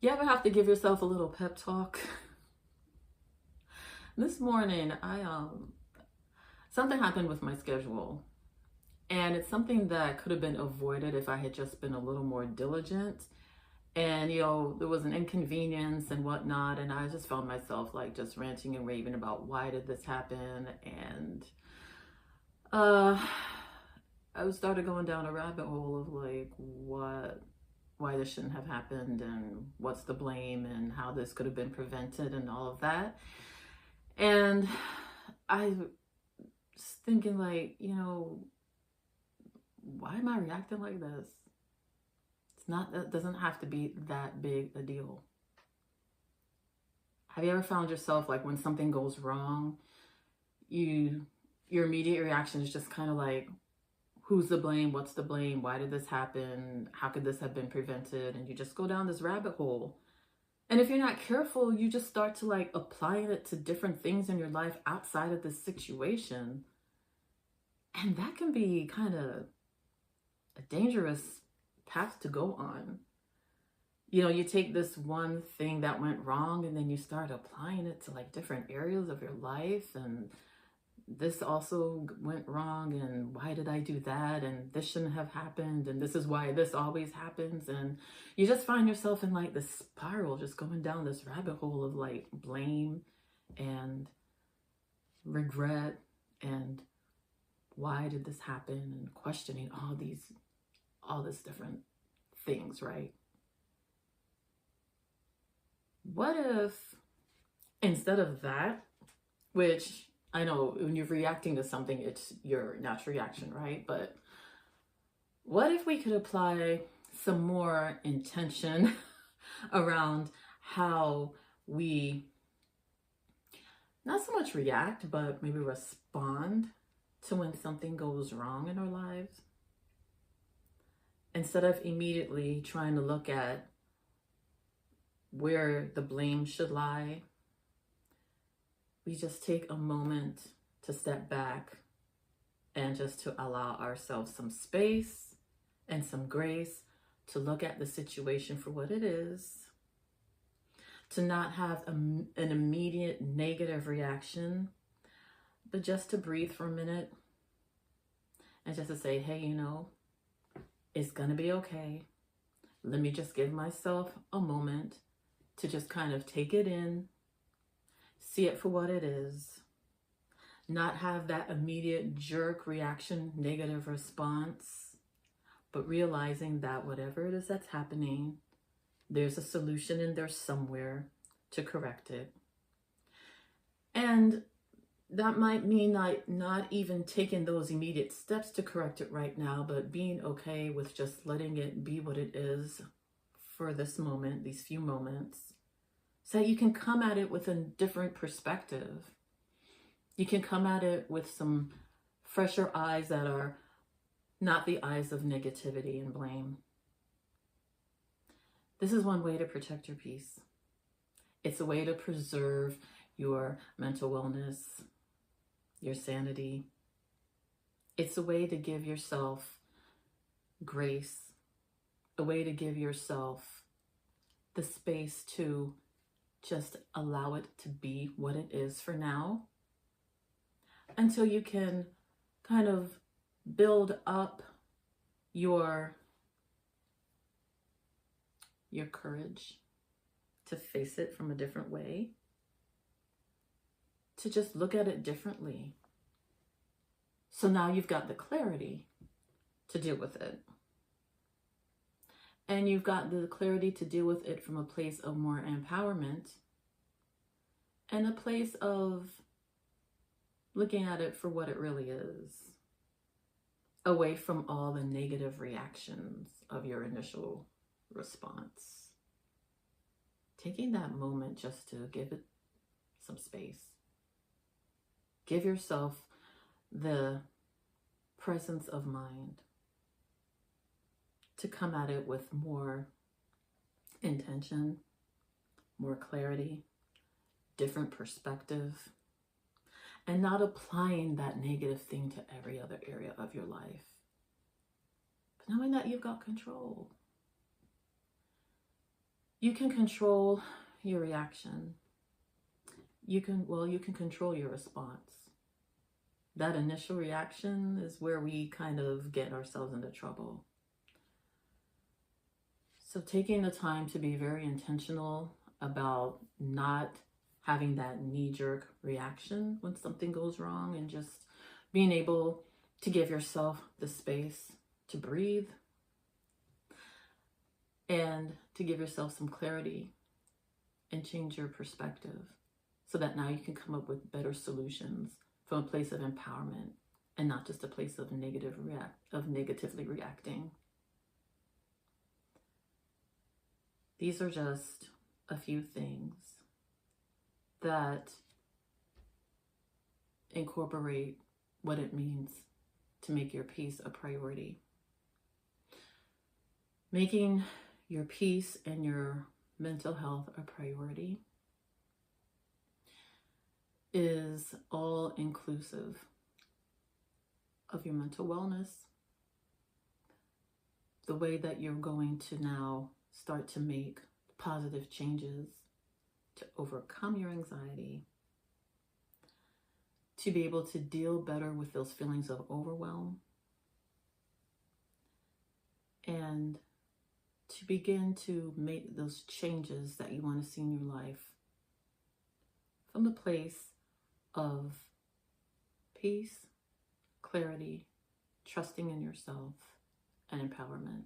You ever have to give yourself a little pep talk? This morning, I something happened with my schedule, and it's something that could have been avoided if I had just been a little more diligent. And there was an inconvenience and whatnot, and I just found myself like just ranting and raving about why did this happen, and uh, I started going down a rabbit hole of like why this shouldn't have happened and what's the blame and how this could have been prevented and all of that. And I was thinking, like, why am I reacting like this? It doesn't have to be that big a deal. Have you ever found yourself like when something goes wrong, your immediate reaction is just kind of like, who's the blame? What's the blame? Why did this happen? How could this have been prevented? And you just go down this rabbit hole. And if you're not careful, you just start to like applying it to different things in your life outside of this situation. And that can be kind of a dangerous path to go on. You take this one thing that went wrong and then you start applying it to like different areas of your life. And this also went wrong, and why did I do that, and this shouldn't have happened, and this is why this always happens. And you just find yourself in like this spiral, just going down this rabbit hole of like blame and regret and why did this happen, and questioning all this different things, right? What if instead of that, which I know when you're reacting to something, it's your natural reaction, right? But what if we could apply some more intention around how we not so much react, but maybe respond to when something goes wrong in our lives? Instead of immediately trying to look at where the blame should lie, we just take a moment to step back and just to allow ourselves some space and some grace to look at the situation for what it is, to not have an immediate negative reaction, but just to breathe for a minute and just to say, hey, it's gonna be okay. Let me just give myself a moment to just kind of take it in, see it for what it is, not have that immediate jerk reaction, negative response, but realizing that whatever it is that's happening, there's a solution in there somewhere to correct it. And that might mean like not even taking those immediate steps to correct it right now, but being okay with just letting it be what it is for this moment, these few moments, so that you can come at it with a different perspective. You can come at it with some fresher eyes that are not the eyes of negativity and blame. This is one way to protect your peace. It's a way to preserve your mental wellness, your sanity. It's a way to give yourself grace, a way to give yourself the space to just allow it to be what it is for now, until you can kind of build up your courage to face it from a different way, to just look at it differently. So now you've got the clarity to deal with it. And you've got the clarity to deal with it from a place of more empowerment and a place of looking at it for what it really is, away from all the negative reactions of your initial response. Taking that moment just to give it some space. Give yourself the presence of mind to come at it with more intention, more clarity, different perspective, and not applying that negative thing to every other area of your life, but knowing that you've got control. You can control your reaction. You can control your response. That initial reaction is where we kind of get ourselves into trouble. So taking the time to be very intentional about not having that knee-jerk reaction when something goes wrong, and just being able to give yourself the space to breathe and to give yourself some clarity and change your perspective so that now you can come up with better solutions from a place of empowerment and not just a place of negatively reacting. These are just a few things that incorporate what it means to make your peace a priority. Making your peace and your mental health a priority is all inclusive of your mental wellness, the way that you're going to now start to make positive changes to overcome your anxiety, to be able to deal better with those feelings of overwhelm, and to begin to make those changes that you want to see in your life from the place of peace, clarity, trusting in yourself, and empowerment.